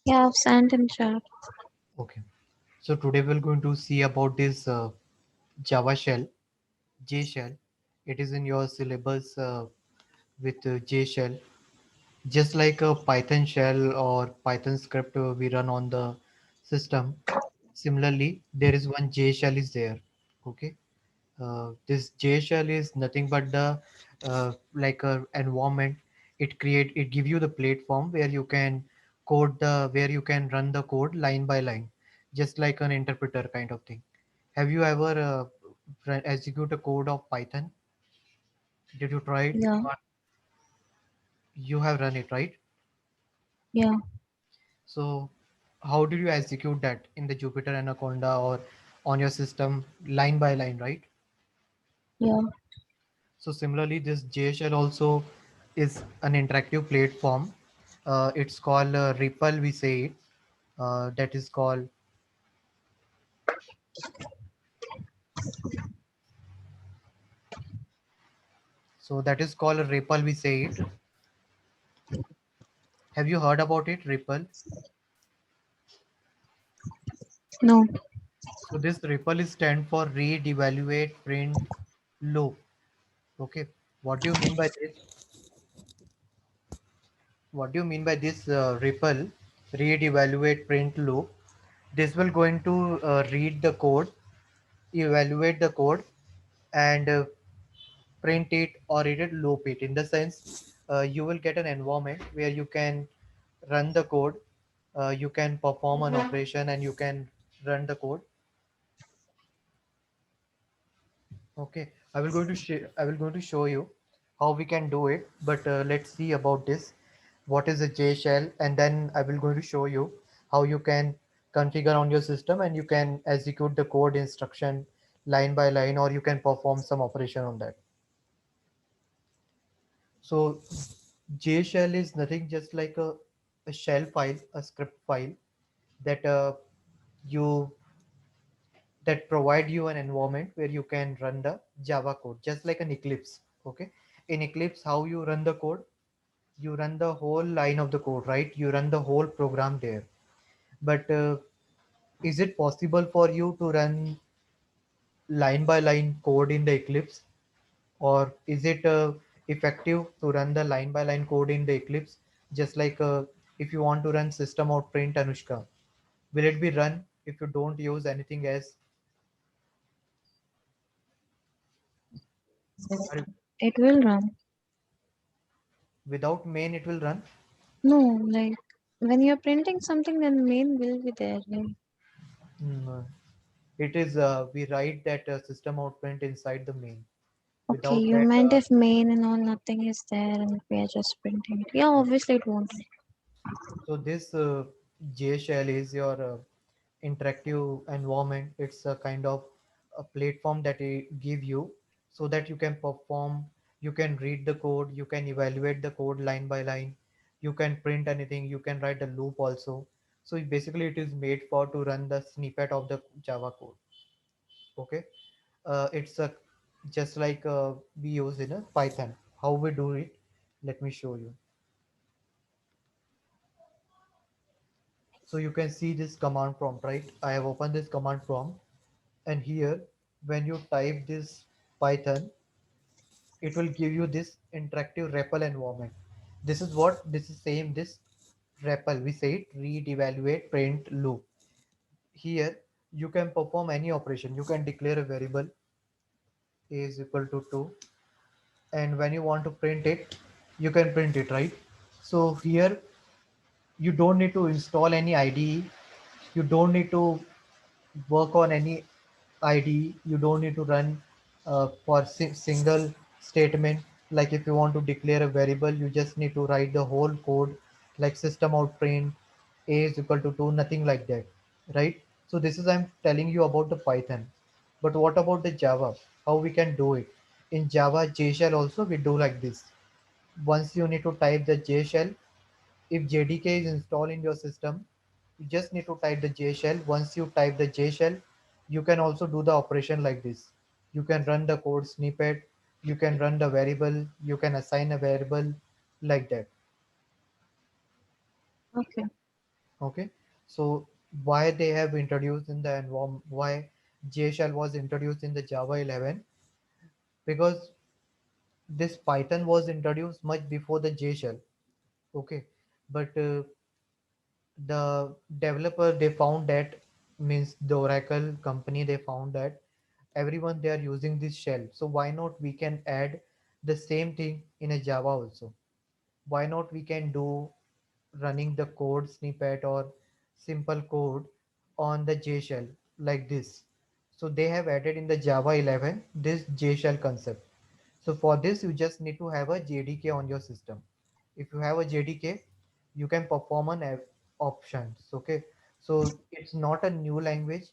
Yeah, I've sent in chat. Okay. So today we're going to see about this Java shell, J shell. It is in your syllabus with J shell. Just like a Python shell or Python script we run on the system. Similarly, there is one J shell is there. Okay. This J shell is nothing but the like a environment. It give you the platform where you can where you can run the code line by line, just like an interpreter kind of thing. Have you ever execute a code of Python? Did you try it? Yeah, You have run it, right? yeah, So how did you execute that in the Jupyter Anaconda or on your system line by line, right? yeah. So similarly, this JSL also is an interactive platform. It's called Ripple, we say it. That is called, so that is called a Ripple, we say it. Have you heard about it, Ripple? No. So this Ripple is stand for read, evaluate, print, loop. Okay. What do you mean by this? What do you mean by this Ripple? Read, evaluate, print, loop. This will going to read the code, evaluate the code, and print it or read it loop it. In the sense, you will get an environment where you can run the code, you can perform an operation, and you can run the code. Okay, I will going to show you how we can do it, but let's see about this. What is a J shell, and then I will going to show you how you can configure on your system and you can execute the code instruction line by line, or you can perform some operation on that. So J shell is nothing just like a shell file, a script file that you that provide you an environment where you can run the Java code, just like an Eclipse. Okay, in Eclipse, how you run the code? You run the whole line of the code, right? You run the whole program there. But is it possible for you to run line by line code in the Eclipse? Or is it effective to run the line by line code in the Eclipse? Just like if you want to run system out print Anushka, will it be run if you don't use anything else? Or It will run. without main it will run? No, like when you're printing something, then main will be there. Like, Mm, it is we write that system out print inside the main. okay, Without you that, meant if main and all nothing is there and we are just printing it. Yeah, obviously it won't. so this J shell is your interactive environment. It's a kind of a platform that it give you so that you can perform, you can read the code, you can evaluate the code line by line, you can print anything, you can write a loop also. So basically, it is made for to run the snippet of the Java code. Okay, it's a just like we use in a Python. How we do it? Let me show you. So you can see this command prompt, right? I have opened this command prompt, and here when you type this Python, it will give you this interactive REPL environment. This is what this is saying. This REPL, we say it, read, evaluate, print, loop. Here you can perform any operation. You can declare a variable a is equal to 2, and when you want to print it, you can print it, right? So here you don't need to install any IDE, you don't need to work on any IDE, you don't need to run for single statement. Like if you want to declare a variable, you just need to write the whole code like system out print a is equal to 2, nothing like that, right? So this is I'm telling you about the Python. But what about the Java? How we can do it? In Java J shell also we do like this. Once you need to type the J shell, if JDK is installed in your system, you just need to type the J shell. Once you type the J shell, you can also do the operation like this. You can run the code snippet, you can run the variable, you can assign a variable like that. Okay. Okay, so why they have introduced in the environment, why J shell was introduced in the Java 11? Because this Python was introduced much before the J shell. Okay, but the developer, they found that, means the Oracle company, they found that everyone they are using this shell, so why not we can add the same thing in a Java also? Why not we can do running the code snippet or simple code on the J shell like this? So they have added in the Java 11 this J shell concept. So for this, you just need to have a JDK on your system. If you have a JDK, you can perform an options. Okay, so it's not a new language.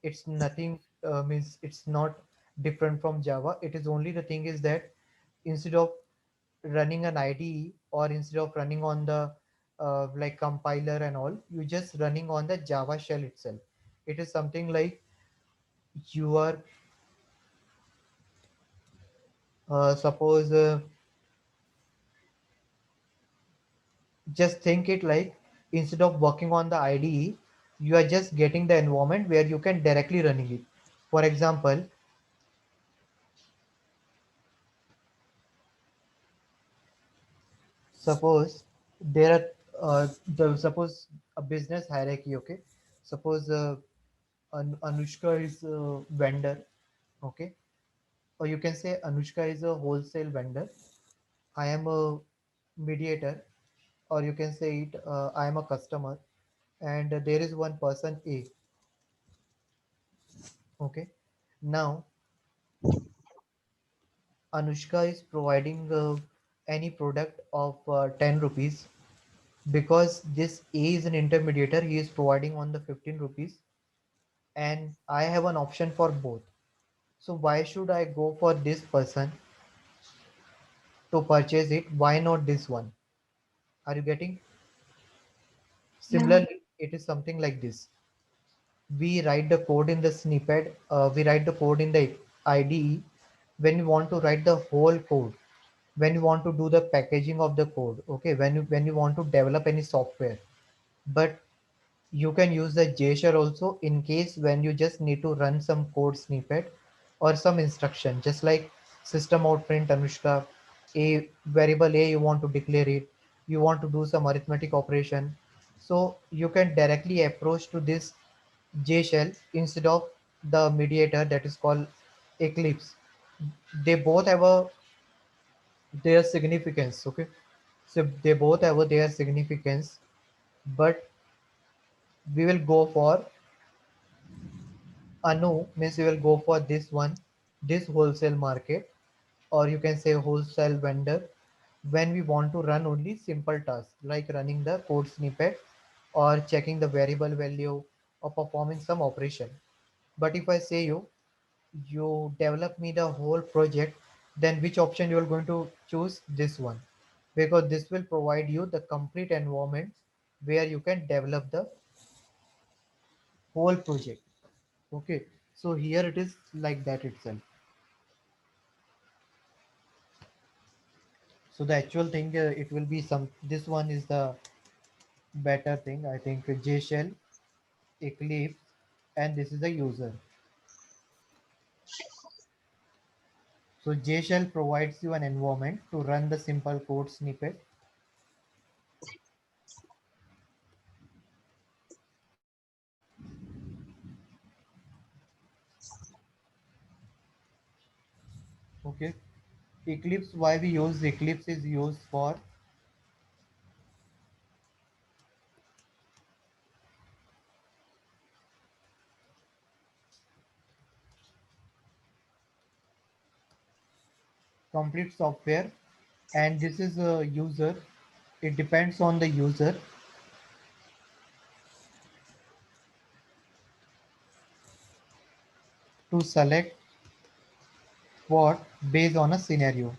It's nothing, means it's not different from Java. It is only, the thing is that instead of running an IDE, or instead of running on the like compiler and all, you just running on the Java shell itself. It is something like you are, suppose, just think it like, instead of working on the IDE, you are just getting the environment where you can directly running it. For example, suppose there are, suppose a business hierarchy. Okay, suppose Anushka is a vendor. Okay, or you can say Anushka is a wholesale vendor. I am a mediator, or you can say it, I am a customer, and there is one person A. Okay, now Anushka is providing any product of 10 rupees. Because this A is an intermediator, he is providing on the 15 rupees, and I have an option for both. So why should I go for this person to purchase it? Why not this one? Are you getting? Yeah. Similarly, it is something like this. We write the code in the snippet, we write the code in the IDE. When we want to write the whole code, when you want to do the packaging of the code, okay, when you want to develop any software. But you can use the JShell also, in case when you just need to run some code snippet or some instruction, just like system out print Anushka, a variable A you want to declare it, you want to do some arithmetic operation. So you can directly approach to this JShell instead of the mediator that is called Eclipse. They both have a their significance. Okay, so they both have a their significance, but we will go for Anu, means we will go for this one, this wholesale market, or you can say wholesale vendor, when we want to run only simple tasks like running the code snippet or checking the variable value or performing some operation. But if I say you develop me the whole project, then which option you are going to choose? This one, because this will provide you the complete environment where you can develop the whole project. Okay, so here it is like that itself. So the actual thing, it will be some, this one is the better thing, I think. J shell, Eclipse, and this is the user. So J shell provides you an environment to run the simple code snippet. Okay, Eclipse, why we use Eclipse is used for complete software, and this is a user. It depends on the user to select what based on a scenario.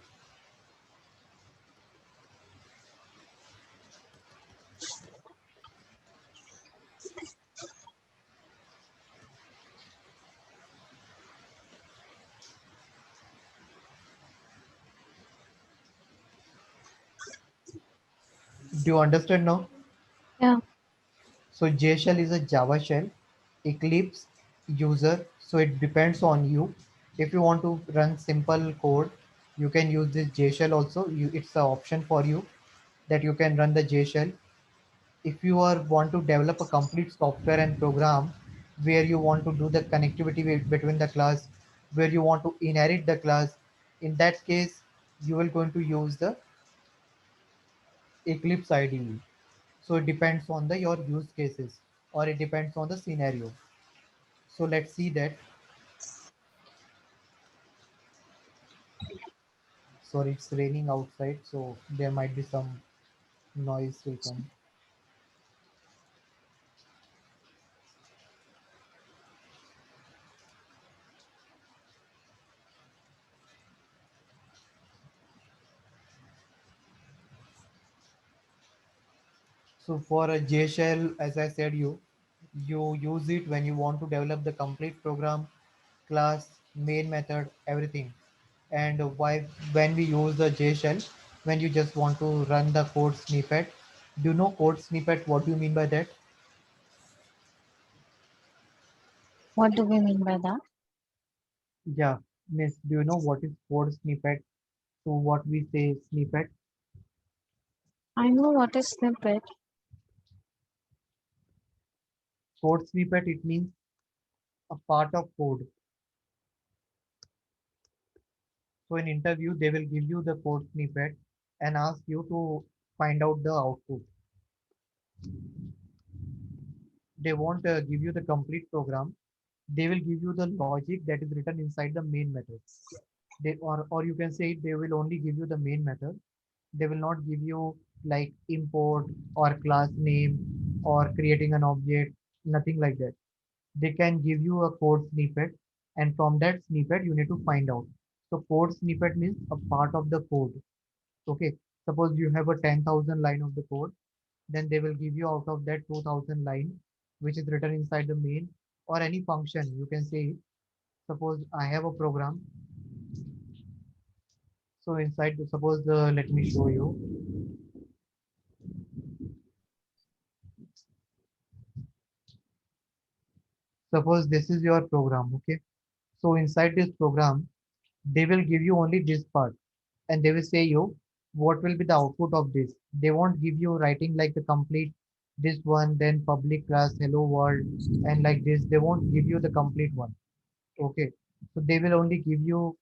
Do you understand now? Yeah. So J shell is a Java shell, Eclipse user. So it depends on you. If you want to run simple code, you can use this J shell also. It's an option for you that you can run the J shell. If you are want to develop a complete software and program where you want to do the connectivity between the class, where you want to inherit the class, in that case you will going to use the Eclipse IDE. So it depends on the your use cases, or it depends on the scenario. So let's see that. Sorry, it's raining outside, so there might be some noise will come. So for a J shell, as I said, you use it when you want to develop the complete program, class, main method, everything. And why when we use the J shell, when you just want to run the code snippet. Do you know code snippet? What do you mean by that? What do we mean by that? Yeah, Miss, do you know what is code snippet? So what we say snippet? I know what is snippet. Code snippet, it means a part of code. So in interview, they will give you the code snippet and ask you to find out the output. They won't give you the complete program. They will give you the logic that is written inside the main method. Or you can say they will only give you the main method. They will not give you like import or class name or creating an object, nothing like that. They can give you a code snippet, and from that snippet you need to find out. So code snippet means a part of the code. Okay, suppose you have a 10,000 line of the code, then they will give you out of that 2,000 line, which is written inside the main or any function. You can say, suppose I have a program. So inside, suppose let me show you. Suppose this is your program. Okay, so inside this program, they will give you only this part, and they will say you what will be the output of this. They won't give you writing like the complete this one, then public class, hello world, and like this. They won't give you the complete one. Okay, so they will only give you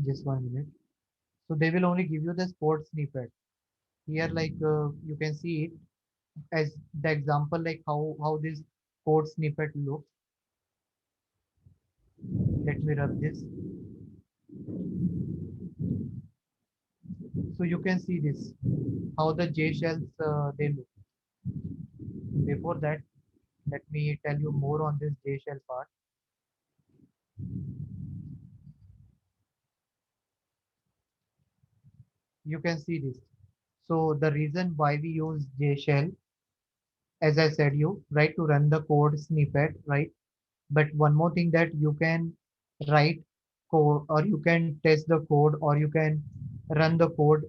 just 1 minute. So they will only give you the sport snippet. Here, like you can see it as the example, like how this code snippet looks. Let me rub this. So you can see this how the J shells they look. Before that, let me tell you more on this J shell part. You can see this. So the reason why we use J shell, as I said, you right to run the code snippet, right? But one more thing that you can write code, or you can test the code, or you can run the code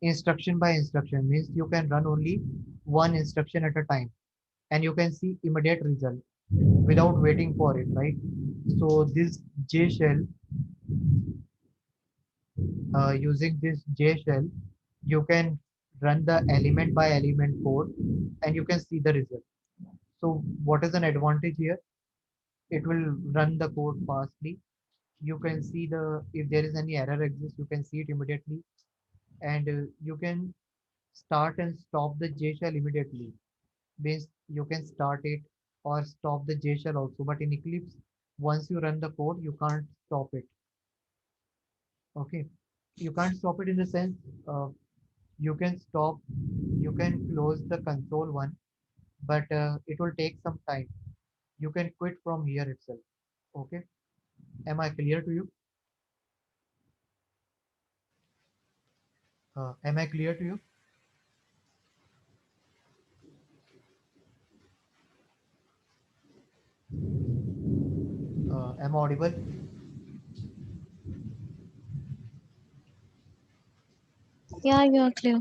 instruction by instruction. Means you can run only one instruction at a time, and you can see immediate result without waiting for it, right? So this J shell, using this J shell, you can run the element by element code, and you can see the result. So what is an advantage here? It will run the code fastly. You can see the if there is any error exists, you can see it immediately, and you can start and stop the J shell immediately. Means you can start it or stop the J shell also. But in Eclipse, once you run the code, you can't stop it. Okay, you can't stop it in the sense you can stop, you can close the console one, but it will take some time. You can quit from here itself. Okay, am I clear to you? Am I clear to you? Am I audible? Yeah, you are clear.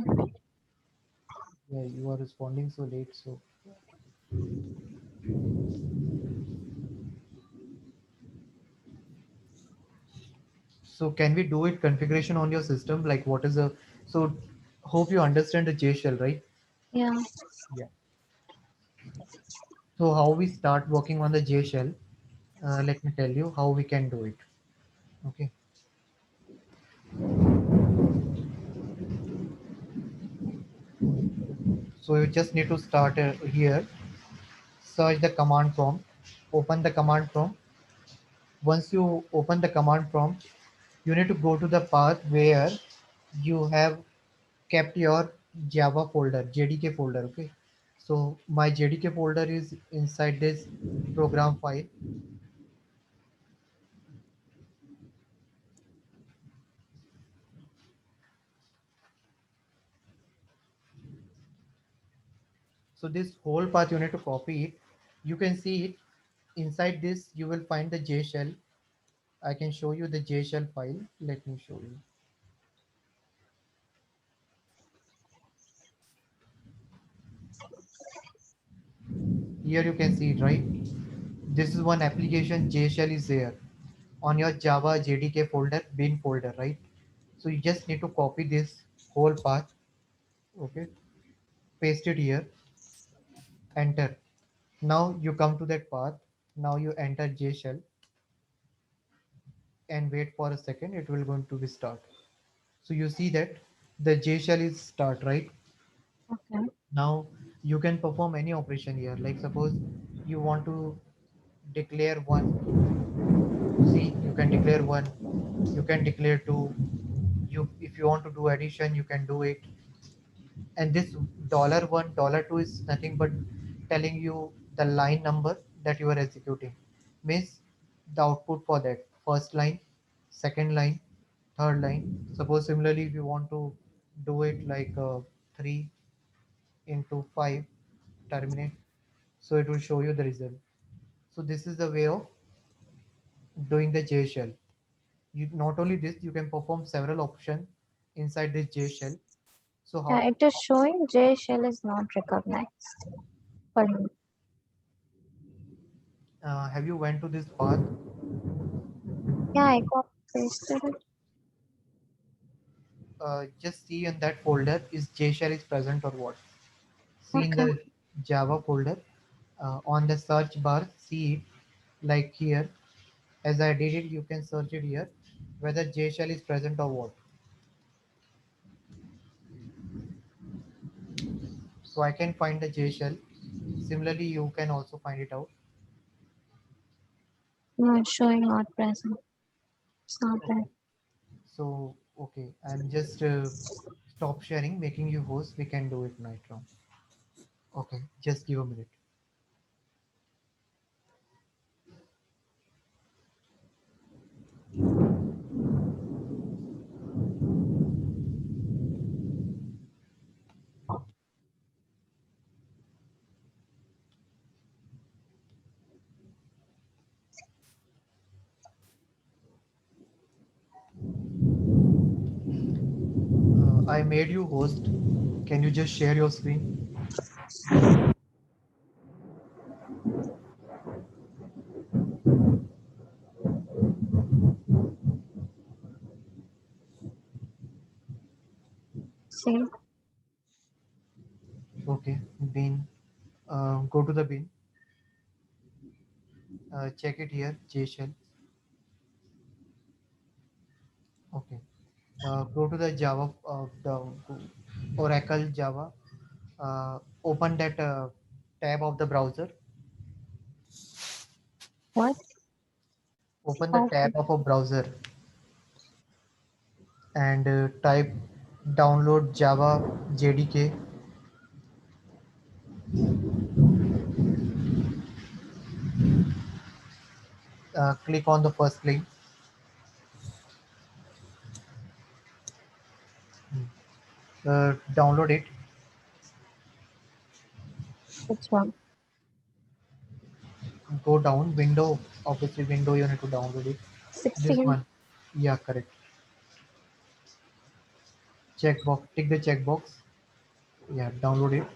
Yeah, you are responding so late. So can we do it configuration on your system? Like what is a, so hope you understand the J shell, right? Yeah. Yeah. So how we start working on the J shell? Let me tell you how we can do it. Okay. So you just need to start here, search the command prompt, open the command prompt. Once you open the command prompt, you need to go to the path where you have kept your Java folder, JDK folder. Okay. So my JDK folder is inside this program file. So this whole path you need to copy it. You can see it inside this. You will find the J shell. I can show you the J shell file. Let me show you. Here you can see it, right? This is one application. J shell is there on your Java JDK folder, bin folder, right? So you just need to copy this whole path. Okay, paste it here, enter. Now you come to that path. Now you enter J shell and wait for a second. It will going to be start. So you see that the J shell is start, right? Okay. Now you can perform any operation here. Like suppose you want to declare one. See, you can declare one. You can declare two. You, if you want to do addition, you can do it. And this $1, $2 is nothing but telling you the line number that you are executing. Means the output for that first line, second line, third line. Suppose similarly, if you want to do it like 3 into 5 terminate, so it will show you the result. So this is the way of doing the J shell. You, not only this, you can perform several options inside this J shell. So Yeah, how, it is showing J shell is not recognized for me. have you went to this path? Yeah, I got pasted it. Just see in that folder is J shell is present or what. See in Okay. the Java folder, on the search bar, see it like here. As I did it, you can search it here whether J shell is present or what. So I can find the J shell. Similarly, you can also find it out. No, it's showing not present. It's not there. Okay. So okay, I'm just stop sharing, making you host. We can do it right now. Okay, just give a minute. I made you host. Can you just share your screen? See? Okay, bin. Go to the bin. Check it here. J shell. Okay. Go to the Java, the Oracle Java. Open that tab of the browser. What? Open the tab Okay. of a browser and type download Java JDK. Click on the first link. Download it. Which one? Go down. Window. Obviously, window. You need to download it. This 16. one. Yeah, correct. checkbox, tick the checkbox. Yeah, download it.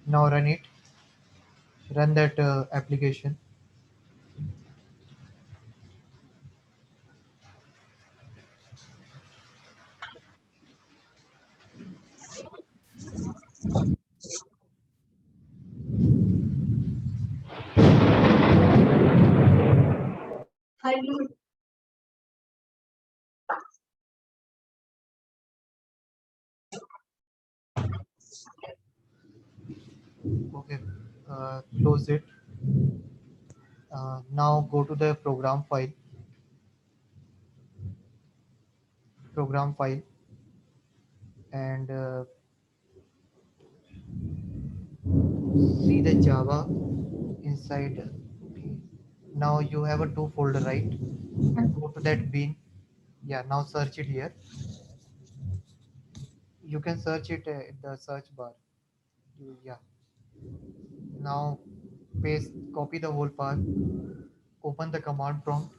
Now run it. Run that application. Okay, close it. Now go to the program file, and see the Java inside. Okay. Now you have a two folder, right? Go to that bin. Yeah, now search it here. You can search it in the search bar. Yeah. Now paste, copy the whole path. Open the command prompt.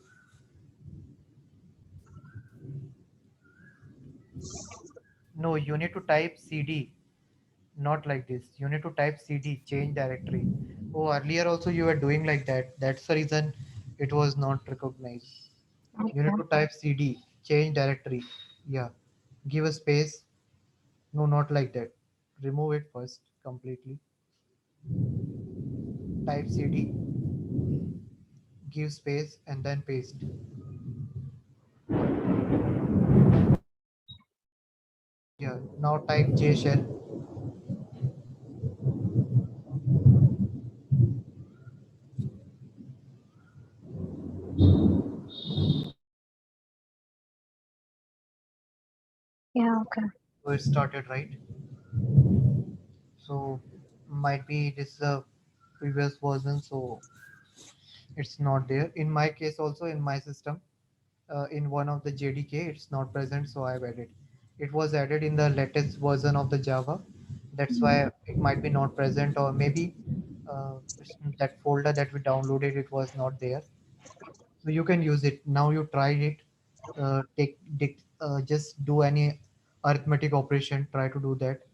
No, you need to type cd, not like this. You need to type cd, change directory. Oh, earlier also you were doing like that. That's the reason it was not recognized. You need Okay. to type cd, change directory. Yeah. Give a space. No, not like that. Remove it first completely. Type cd, give space, and then paste. Yeah. Now type jshell. Yeah, okay. So it started, right? So might be this previous version, so it's not there. In my case also, in my system, in one of the JDK it's not present, so I've added. It was added in the latest version of the Java. That's why Mm. it might be not present, or maybe that folder that we downloaded, it was not there. So you can use it. Now you try it. Just do any arithmetic operation, try to do that.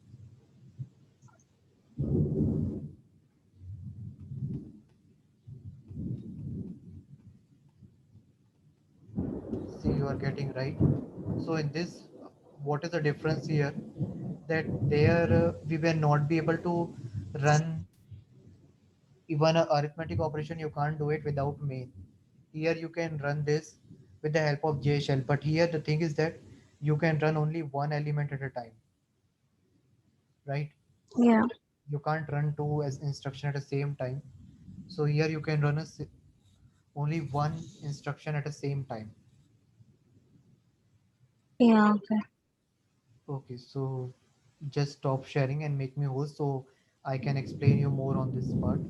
See, you are getting right. So in this, what is the difference here? That there we will not be able to run even a arithmetic operation. You can't do it without main. Here you can run this with the help of J shell, but here the thing is that you can run only one element at a time, right? Yeah. You can't run two as instruction at the same time. So here you can run only one instruction at the same time. Yeah, okay. Okay, so just stop sharing and make me host so I can explain you more on this part.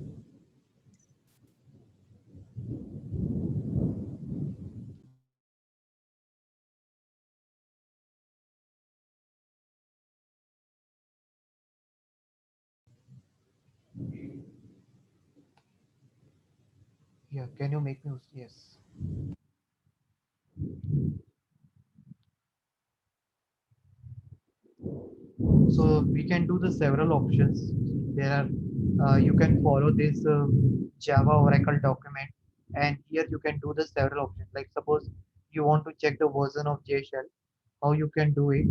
Yeah, can you make me host? Yes. So we can do the several options. There are you can follow this Java Oracle document, and here you can do the several options. Like suppose you want to check the version of JShell, how you can do it?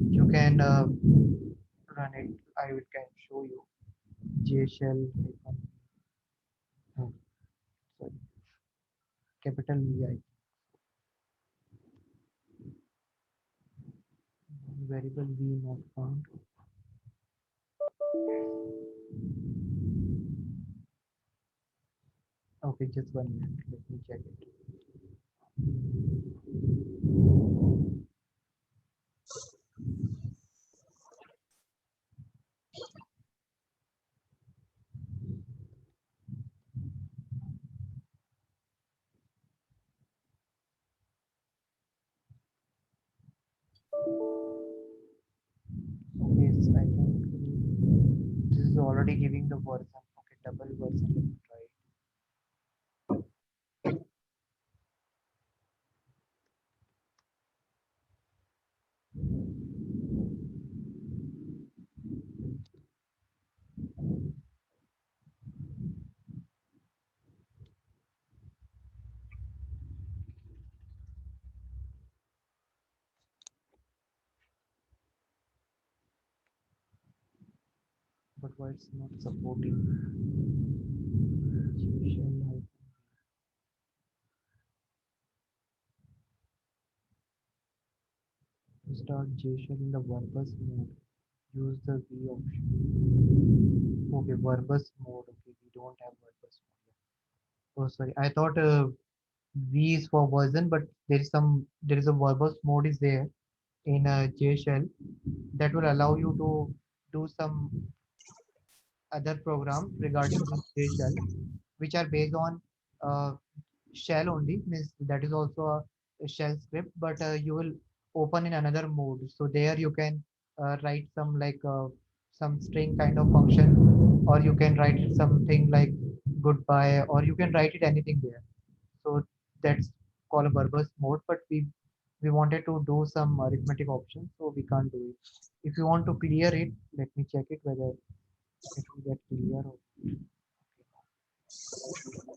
You can run it. I will can show you JShell. Oh, sorry, capital VI variable V not found. Okay, just 1 minute. Let me check it. Okay, I already giving the version. Okay, double version. Let me try. But why it's not supporting JShell to start JShell in the verbose mode? Use the V option. Okay, verbose mode. Okay, we don't have verbose mode. Oh, sorry. I thought V is for version, but there is a verbose mode is there in JShell that will allow you to do some other program regarding this JShell, which are based on uh, shell only. Means that is also a shell script, but you will open in another mode. So there you can write some string kind of function, or you can write something like goodbye, or you can write it anything there. So that's called a verbose mode, but we wanted to do some arithmetic options, so we can't do it. If you want to clear it, let me check it whether it will get clear. Or,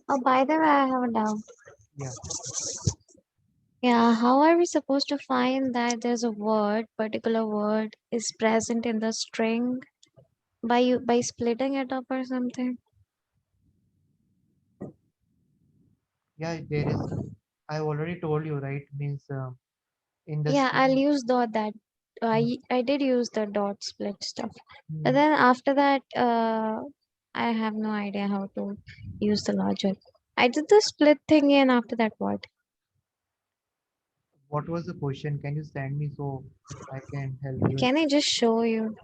Oh, by the way, I have a doubt. yeah, Yeah, how are we supposed to find that there's a word, particular word is present in the string by splitting it up or something? yeah, there is. I already told you, right? Means in the Yeah, I'll string. use that. Mm, I did use the dot split stuff, but mm. then after that, I have no idea how to use the logic. I did the split thing, and after that, what? What was the question? Can you send me so I can help you? Can I just show you?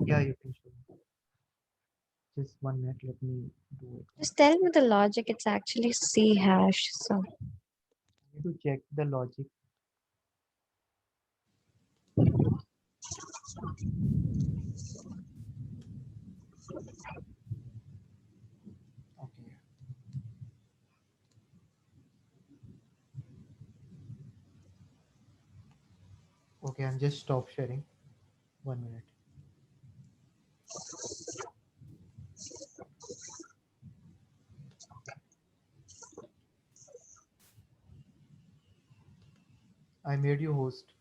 Yeah, you can show me. Just 1 minute. Let me do it. Just tell me the logic. It's actually C hash. So I need to check the logic. Okay. Okay, I'm just stop sharing. 1 minute. I made you host.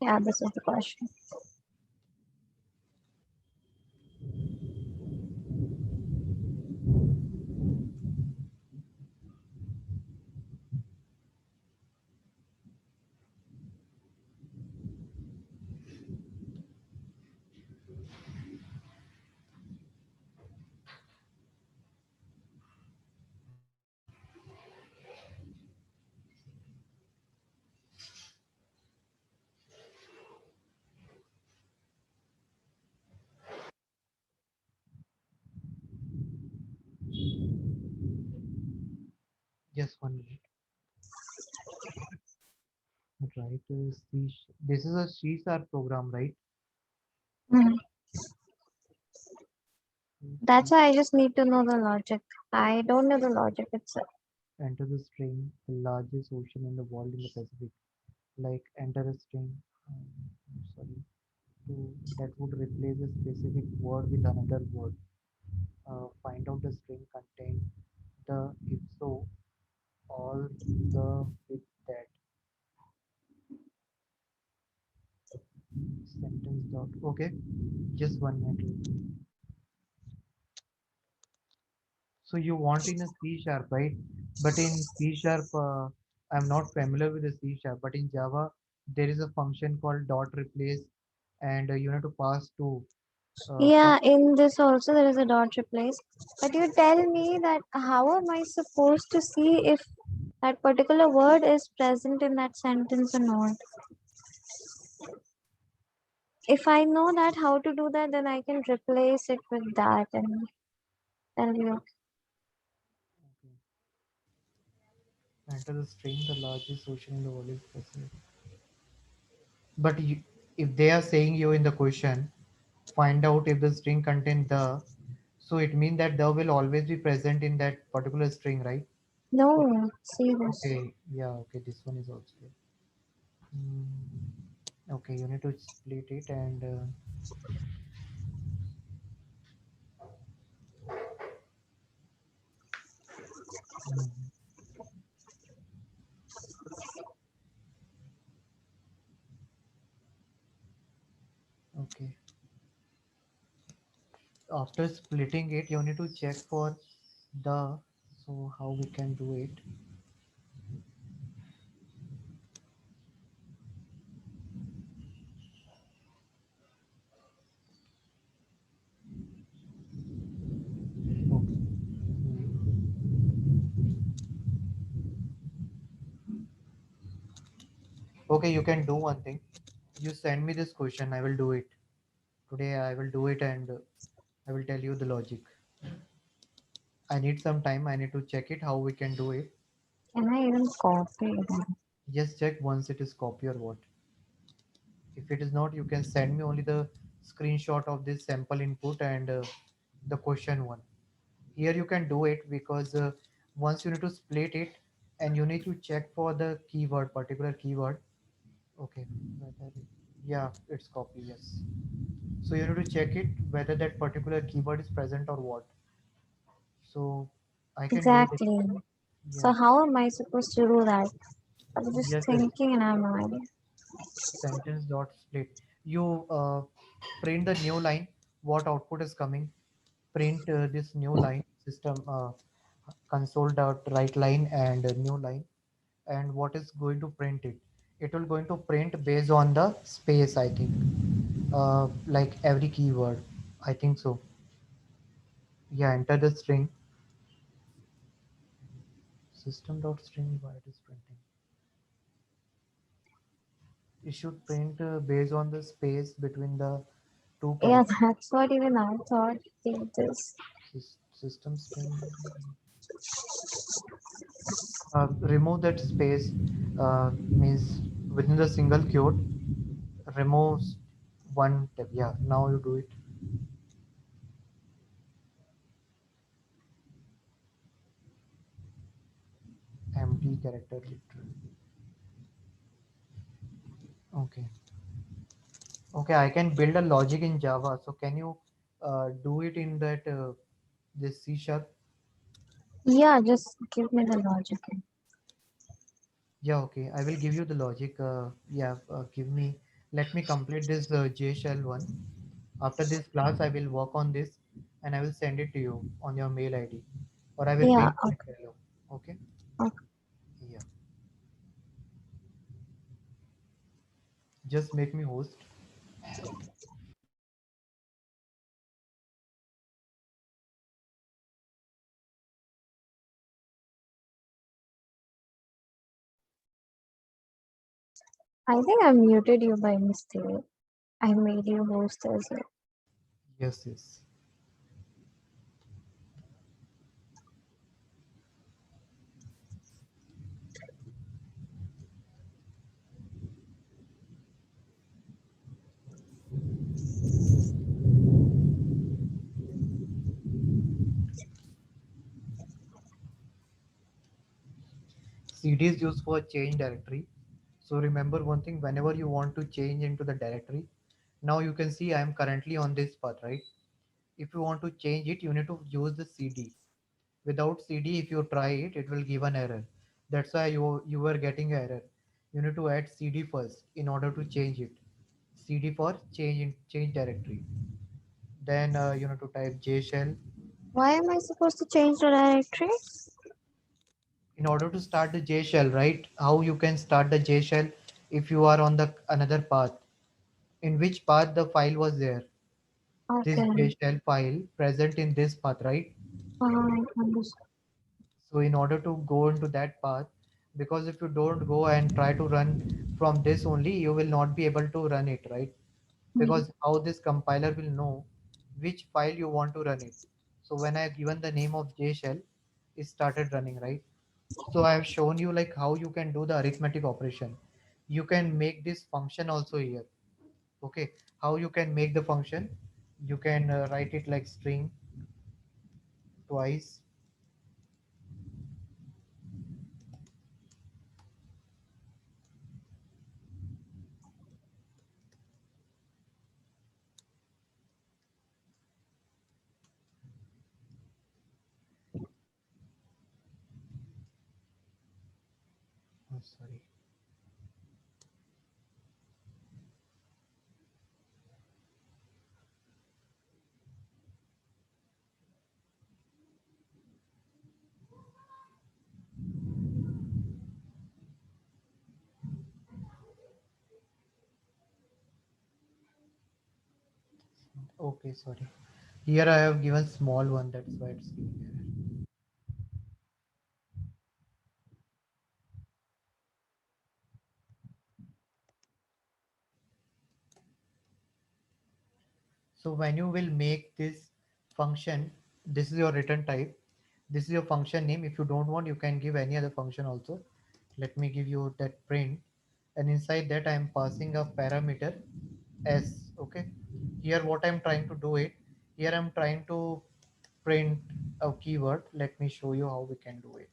yeah, this is the question. Just 1 minute. Right. This is a C sharp program, right? Mhm. That's C. why I just need to know the logic. I don't know the logic itself. Enter the string, the largest ocean in the world in the Pacific. Like enter a string. Sorry. That would replace a specific word with another word. Find out the string contain the if so all the with that sentence dot. Okay, just 1 minute. So you want in a C sharp, right? But in C sharp, I'm not familiar with the C sharp. But in Java, there is a function called dot replace, and you have to pass to Yeah, in this also there is a dot replace. But you tell me that how am I supposed to see if that particular word is present in that sentence or not. If I know that how to do that, then I can replace it with that and that'll be okay. Okay. Enter the string, the largest ocean in the world is Pacific. But if they are saying you in the question, find out if the string contain the, so it means that the will always be present in that particular string, right? No, see this. Okay, yeah, okay, this one is also there. Okay, you need to split it and mm, okay. After splitting it, you need to check for the, so how we can do it. Okay. Okay, you can do one thing. You send me this question, I will do it. Today I will do it and I will tell you the logic. I need some time. I need to check it how we can do it. Can I even copy it? Just check once it is copy or what. If it is not, you can send me only the screenshot of this sample input and the question one. Here you can do it because once you need to split it and you need to check for the keyword, particular keyword. Okay, yeah, it's copy. Yes. So you need to check it whether that particular keyword is present or what. So I can do it. Exactly. Yeah. So how am I supposed to do that? I was just Yes, yes. thinking and I have no idea. Sentence dot split. You print the new line. What output is coming? Print this new line system console dot write line and new line. And what is going to print it? It will going to print based on the space. I think like every keyword. I think so. Yeah. Enter the string. System dot string. Why it is printing? It should print based on the space between the two Yeah, characters. that's what even I thought it is. System string. Remove that space means within the single quote removes one tab. Yeah, now you do it. Empty character literal. Okay. Okay, I can build a logic in Java. So can you do it in that this C sharp? Yeah, just give me the logic. Yeah, okay. I will give you the logic. Yeah, give me. Let me complete this J shell one. After this class, I will work on this and I will send it to you on your mail ID, or I will Yeah, ping you and okay, tell you. Okay. okay. Yeah. Just make me host. I think I muted you by mistake. I made you host as well. Yes, yes. CD is used for change directory. So remember one thing, whenever you want to change into the directory, now you can see I am currently on this path, right? If you want to change it, you need to use the CD. Without CD, if you try it, it will give an error. That's why you were getting error. You need to add CD first in order to change it. CD for change directory. Then you need to type J shell. Why am I supposed to change the directory? In order to start the J shell, right? How you can start the J shell if you are on the another path? In which path the file was there? This Okay. J shell file present in this path, right? I understand. So in order to go into that path, because if you don't go and try to run from this only, you will not be able to run it, right? Hmm. Because how this compiler will know which file you want to run it. So when I have given the name of JShell, it started running, right? So I have shown you like how you can do the arithmetic operation. You can make this function also here. Okay, how you can make the function? You can write it like string twice. Oh, sorry. Okay, sorry. Here I have given small one. That's why it's giving error. So when you will make this function, this is your return type. This is your function name. If you don't want, you can give any other function also. Let me give you that print. And inside that I am passing a parameter s. Okay. Here what I'm trying to do it. Here I'm trying to print a keyword. Let me show you how we can do it.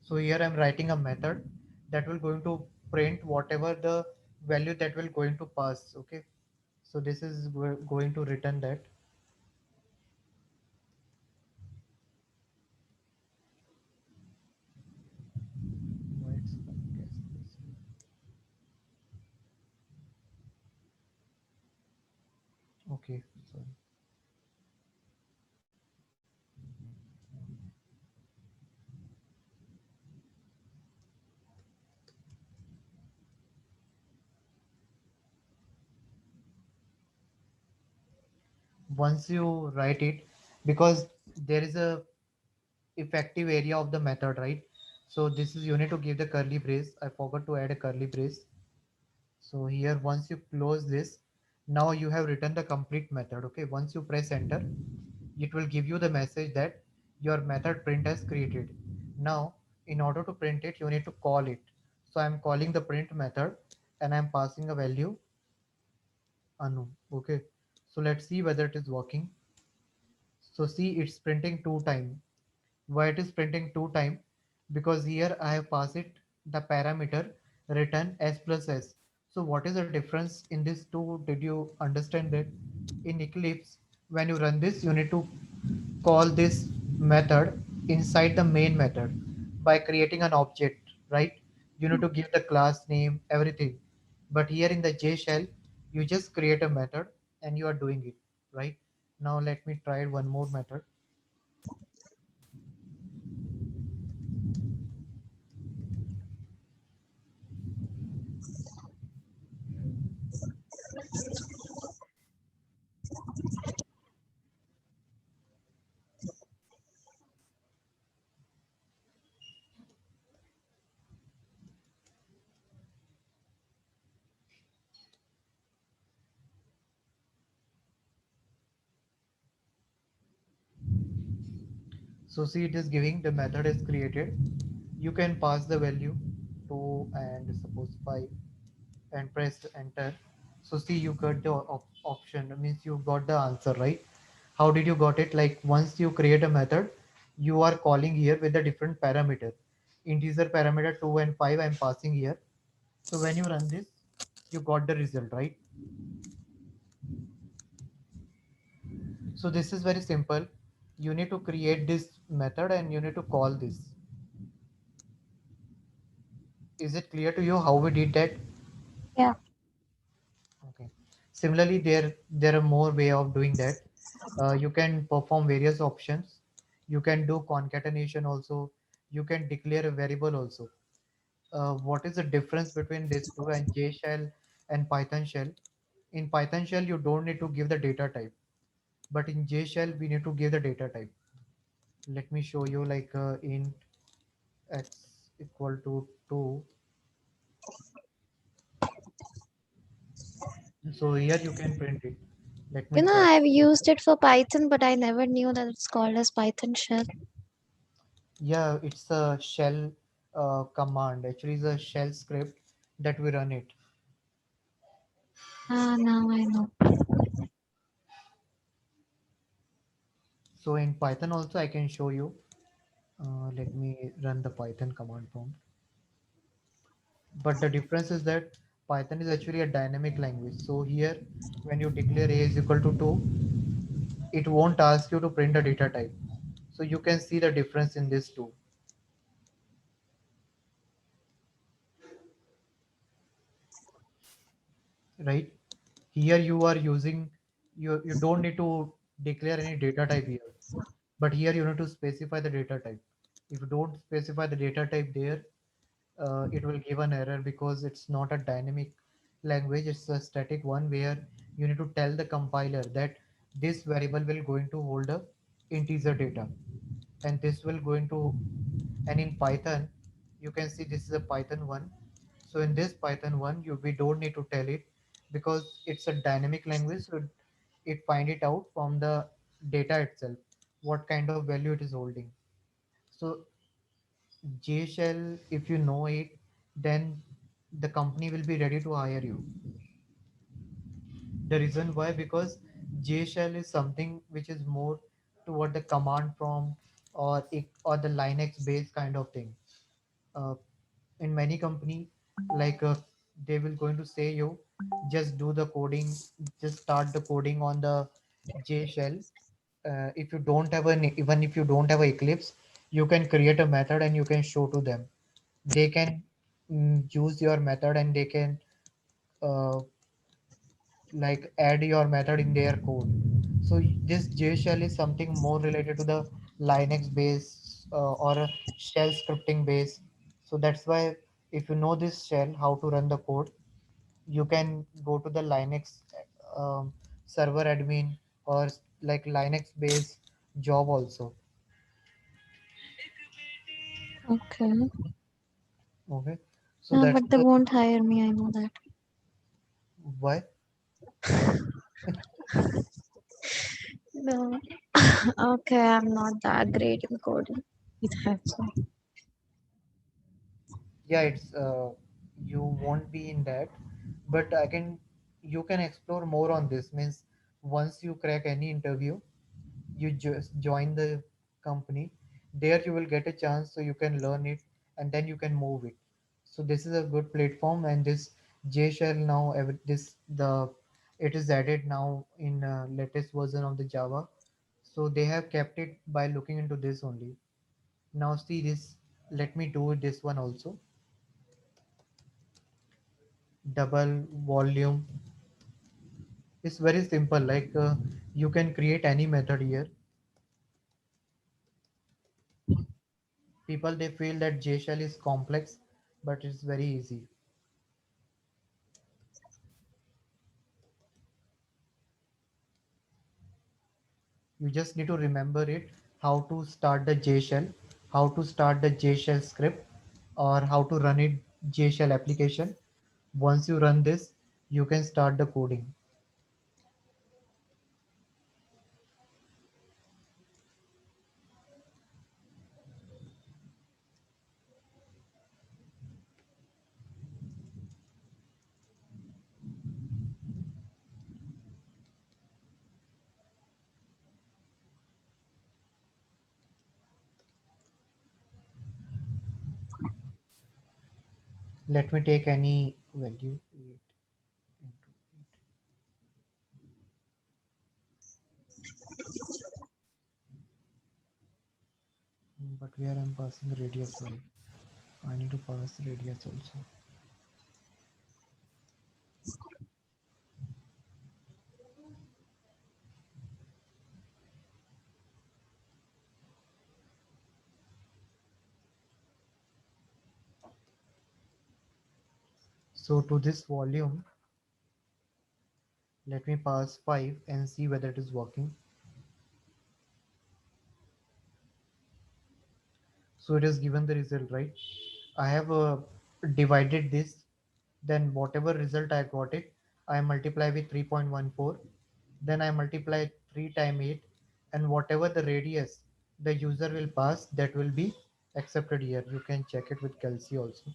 So here I'm writing a method that will going to print whatever the value that will going to pass. Okay. So this is going to return that. Why it's coming as this? Okay, sorry. Once you write it, because there is a effective area of the method, right? So this is you need to give the curly brace. I forgot to add a curly brace. So here once you close this, now you have written the complete method. Okay, once you press enter, it will give you the message that your method print has created. Now in order to print it, you need to call it. So I'm calling the print method and I'm passing a value Anu. Okay, so let's see whether it is working. So see, it's printing two time. Why it is printing two time? Because here I have passed it the parameter return s plus s. So what is the difference in these two? Did you understand that? In Eclipse, when you run this, you need to call this method inside the main method by creating an object, right? You need to give the class name, everything. But here in the J shell, you just create a method and you are doing it, right? Now let me try one more method. So see, it is giving the method is created. You can pass the value 2 and suppose 5 and press enter. So see, you got the option. That means you got the answer, right? How did you got it? Like once you create a method, you are calling here with a different parameter. Integer parameter 2 and 5 I'm passing here. So when you run this, you got the result, right? So this is very simple. You need to create this method and you need to call this. Is it clear to you how we did that? Yeah. Okay. Similarly, there are more way of doing that. You can perform various options. You can do concatenation also. You can declare a variable also. What is the difference between this two and J shell and Python shell? In Python shell, you don't need to give the data type, but in J shell, we need to give the data type. Let me show you like int x equal to 2. So here you can print it. Let me try. I've used it for Python, but I never knew that it's called as Python shell. Yeah, it's a shell command. Actually, it's a shell script that we run it. Ah, now I know. So in Python also I can show you. Let me run the Python command prompt. But the difference is that Python is actually a dynamic language. So here, when you declare a is equal to 2, it won't ask you to print a data type. So you can see the difference in this too, right? Here you are using, you don't need to declare any data type here. But here you need to specify the data type. If you don't specify the data type there, it will give an error because it's not a dynamic language, it's a static one where you need to tell the compiler that this variable will going to hold a integer data, and this will going to, and in Python you can see this is a Python one. So in this Python one, we don't need to tell it because it's a dynamic language, so it find it out from the data itself what kind of value it is holding. So J Shell, if you know it, then the company will be ready to hire you. The reason why, because J Shell is something which is more toward the command prompt or the Linux based kind of thing. Uh, in many company, like they will going to say you just do the coding, just start the coding on the J Shell. If you don't have an even if you don't have a Eclipse, you can create a method and you can show to them. They can use your method and they can uh, like add your method in their code. So this J shell is something more related to the Linux base or a shell scripting base. So that's why if you know this shell how to run the code, you can go to the Linux server admin or like Linux based job also. Okay. Okay, so No, that's but they the won't hire me, I know that. why. No. Okay, I'm not that great in coding. That's all. Yeah, it's you won't be in that, but I can, you can explore more on this. Means once you crack any interview, you just join the company. There you will get a chance, so you can learn it and then you can move it. So this is a good platform, and this J shell now this the it is added now in latest version of the Java. So they have kept it by looking into this only. Now see this, let me do this one also. Double volume is very simple, like you can create any method here. People they feel that J shell is complex, but it's very easy. You just need to remember it, how to start the J shell, how to start the J shell script, or how to run it J shell application. Once you run this, you can start the coding. Let me take any value, 8 into 8. But where I'm passing radius, sorry, I need to pass radius also. So to this volume, let me pass 5 and see whether it is working. So it has given the result, right? I have divided this, then whatever result I got it, I multiply with 3.14, then I multiply 3 times 8, and whatever the radius the user will pass, that will be accepted here. You can check it with Kelsey also.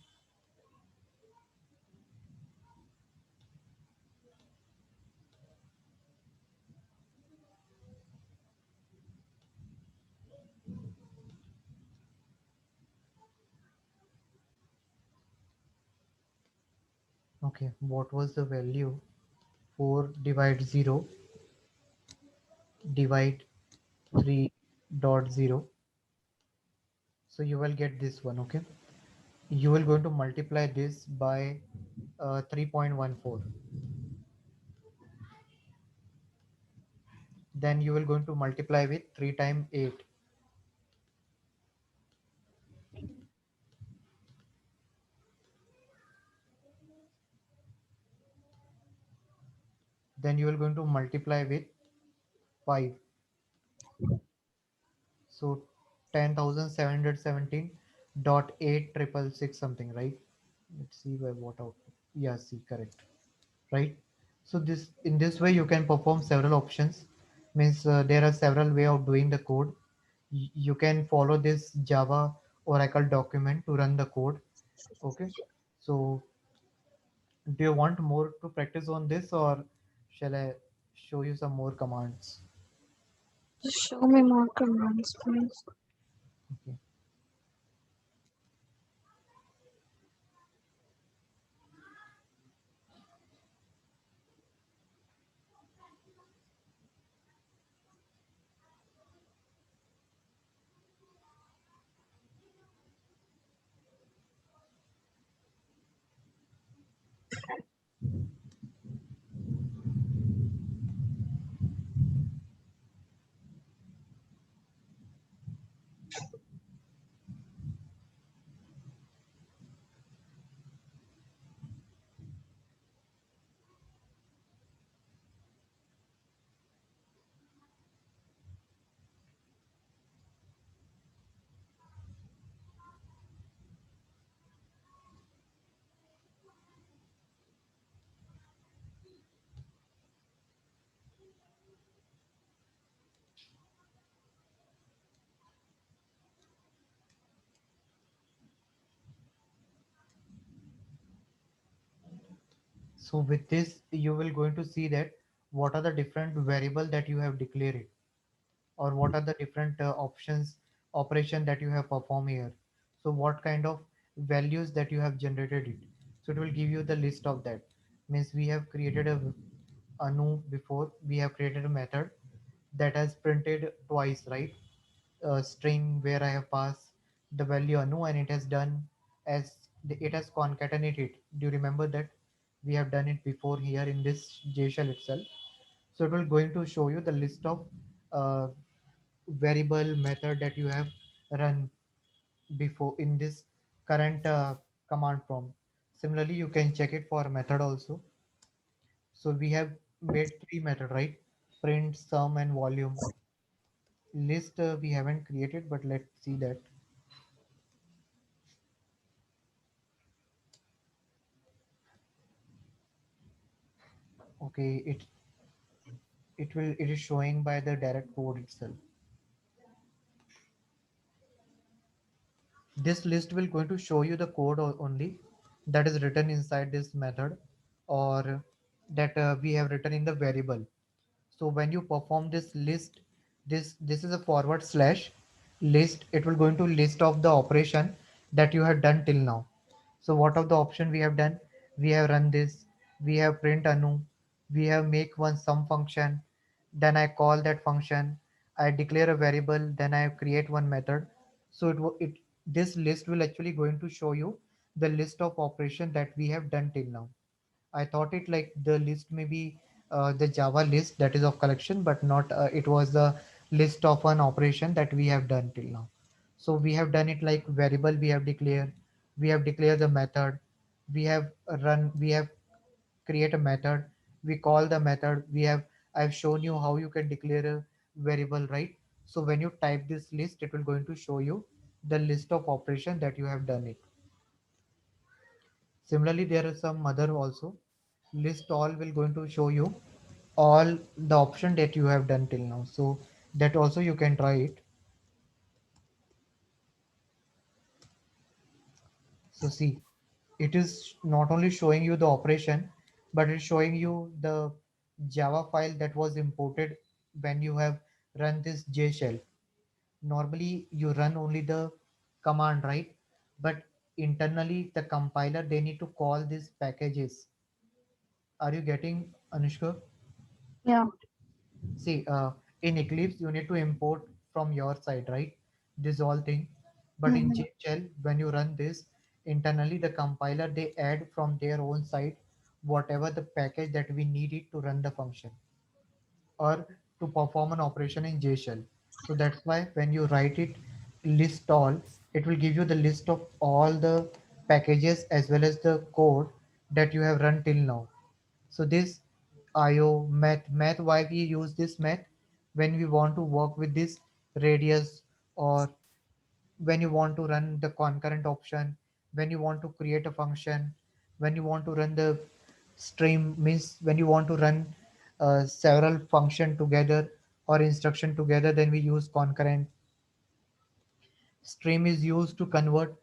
Okay, what was the value? 4 divide 0 divide 3.0. So you will get this one, okay? You will going to multiply this by 3.14. Then you will going to multiply with 3 times 8. Then you will going to multiply with 5. So 10,717.8666 something, right? Let's see by what output. Yeah, see, correct. Right? So this, in this way you can perform several options. Means there are several way of doing the code. You can follow this Java Oracle document to run the code. Okay. So do you want more to practice on this, or shall I show you some more commands? Just show me more commands, please. Okay. So with this, you will going to see that what are the different variable that you have declared, or what are the different options operation that you have performed here. So what kind of values that you have generated it. So it will give you the list of that. Means we have created a anu before, we have created a method that has printed twice, right? A string where I have passed the value anu, and it has done as it has concatenated. Do you remember that we have done it before here in this JShell itself? So it will going to show you the list of uh, variable method that you have run before in this current command prompt. Similarly, you can check it for method also. So we have made three method, right? Print, sum, and volume. List we haven't created, but let's see that. Okay, it is showing by the direct code itself. This list will going to show you the code only that is written inside this method, or that we have written in the variable. So when you perform this list, this is a forward slash list. It will going to list of the operation that you have done till now. So what of the option we have done? We have run this, we have print anu, we have make one sum function, then I call that function, I declare a variable, then I create one method. So it this list will actually going to show you the list of operation that we have done till now. I thought it like the list may be the Java list that is of collection, but not. It was the list of an operation that we have done till now. So we have done it like variable. We have declared the method. We have run. We have create a method. We call the method. We have. I've shown you how you can declare a variable, right? So when you type this list, it will going to show you the list of operation that you have done it. Similarly, there is some other also. List all will going to show you all the option that you have done till now. So that also you can try it. So see, it is not only showing you the operation, but it's showing you the Java file that was imported when you have run this J shell. Normally you run only the command, right? But internally the compiler, they need to call these packages. Are you getting, Anushka? Yeah. See, in Eclipse, you need to import from your side, right? This all thing. But in Mhm. JShell, when you run this, internally the compiler, they add from their own side whatever the package that we need it to run the function or to perform an operation in JShell. So that's why when you write it list all, it will give you the list of all the packages as well as the code that you have run till now. So this IO math, why we use this math? When we want to work with this radius, or when you want to run the concurrent option, when you want to create a function, when you want to run the stream, means when you want to run several function together or instruction together, then we use concurrent. Stream is used to convert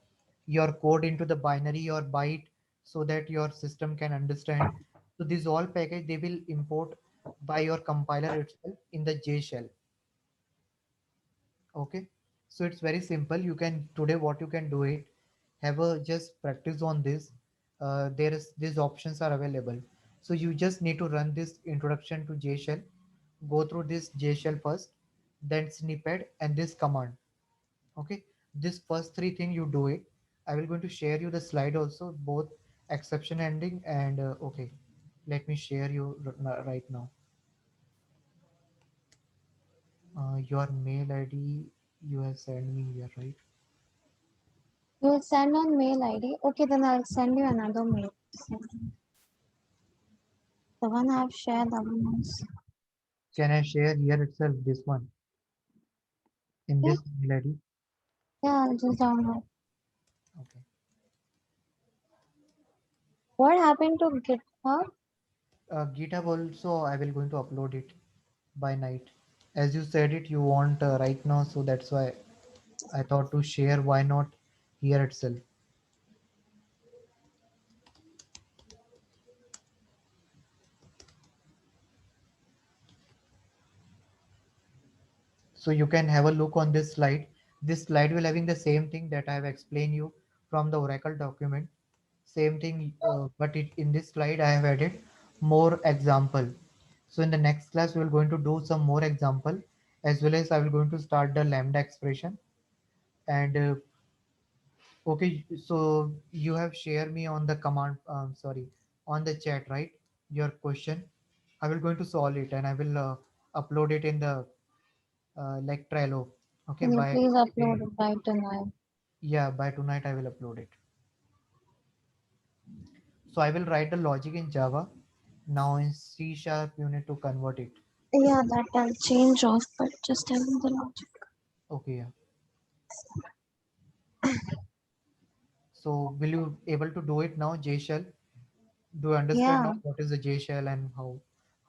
your code into the binary or byte so that your system can understand. So these all package they will import by your compiler itself in the J shell. Okay, so it's very simple. You can today what you can do it, have a just practice on this. There is these options are available. So you just need to run this introduction to J shell, go through this J shell first, then snippet and this command. Okay, this first three thing you do it. I will going to share you the slide also, both exception ending and okay, let me share you right now. Your mail ID you have sent me here, right? You'll send on mail ID. Okay, then I'll send you another mail. The one I've shared, the one else. Can I share here itself this one in Yeah, this mail ID? yeah, I'll just download. Okay. What happened to GitHub? GitHub also I will going to upload it by night. As you said it, you want right now, so that's why I thought to share. Why not here itself? So you can have a look on this slide. This slide will having the same thing that I have explained you from the Oracle document. Same thing, but in this slide I have added more example. So in the next class we will going to do some more example, as well as I will going to start the lambda expression. And okay, so you have shared me on the command, sorry, on the chat, right? Your question. I will going to solve it and I will upload it in the like Trello. Okay, Can you by please upload today. it by tonight? Yeah, by tonight I will upload it. So I will write the logic in Java. Now in C sharp you need to convert it. Yeah, that I'll change off, but just tell me the logic. Okay, yeah. So will you able to do it now, J shell? Do you understand Yeah, now what is the J shell and how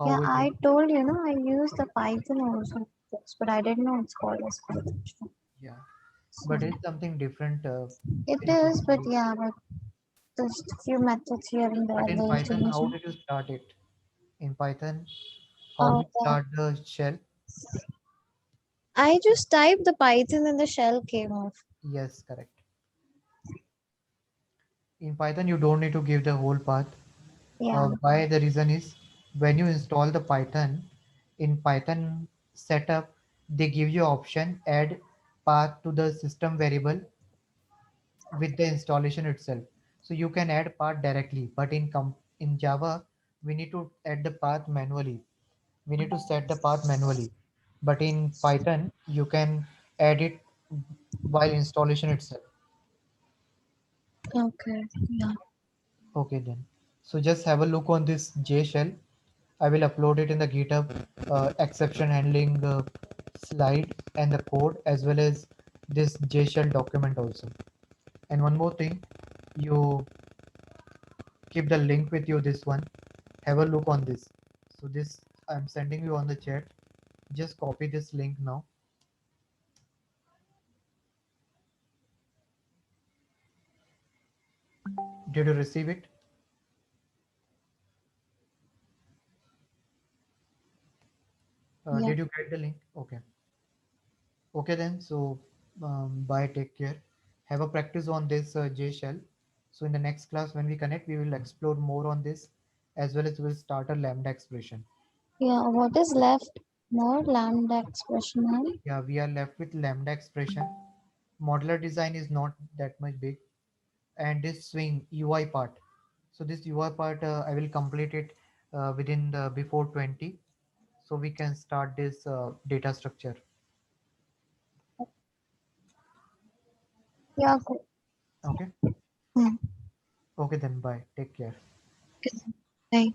yeah, it I works? told you, no, I use the Python also, but I didn't know it's called as Python. Yeah, So but it's something different it in is, but Python. yeah, but just a few methods here and there But in they'll Python, change how it. did you start it? In Python, how How we the start the shell? I just typed the Python and the shell came off. Yes, correct. In Python, you don't need to give the whole path. Yeah, Why the reason is when you install the Python, in Python setup, they give you option add path to the system variable with the installation itself. So you can add path directly, but in Java, we need to add the path manually. We need to set the path manually. But in Python, you can add it while installation itself. okay, yeah. Okay then. So just have a look on this J shell. I will upload it in the GitHub exception handling slide and the code, as well as this J shell document also. And one more thing, you keep the link with you, this one. Have a look on this. So this I'm sending you on the chat. Just copy this link now. Did you receive it? Yeah. Did you get the link? Okay. Okay then. So bye. Take care. Have a practice on this J shell. So in the next class when we connect, we will explore more on this, as well as we'll start a lambda expression. Yeah. What is left? More lambda expression, right? Yeah, we are left with lambda expression. Modular design is not that much big, and this swing UI part. So this UI part, I will complete it within the before 20, so we can start this data structure. Yeah. Okay. Okay. Hmm. Okay then. Bye. Take care. Okay. Bye.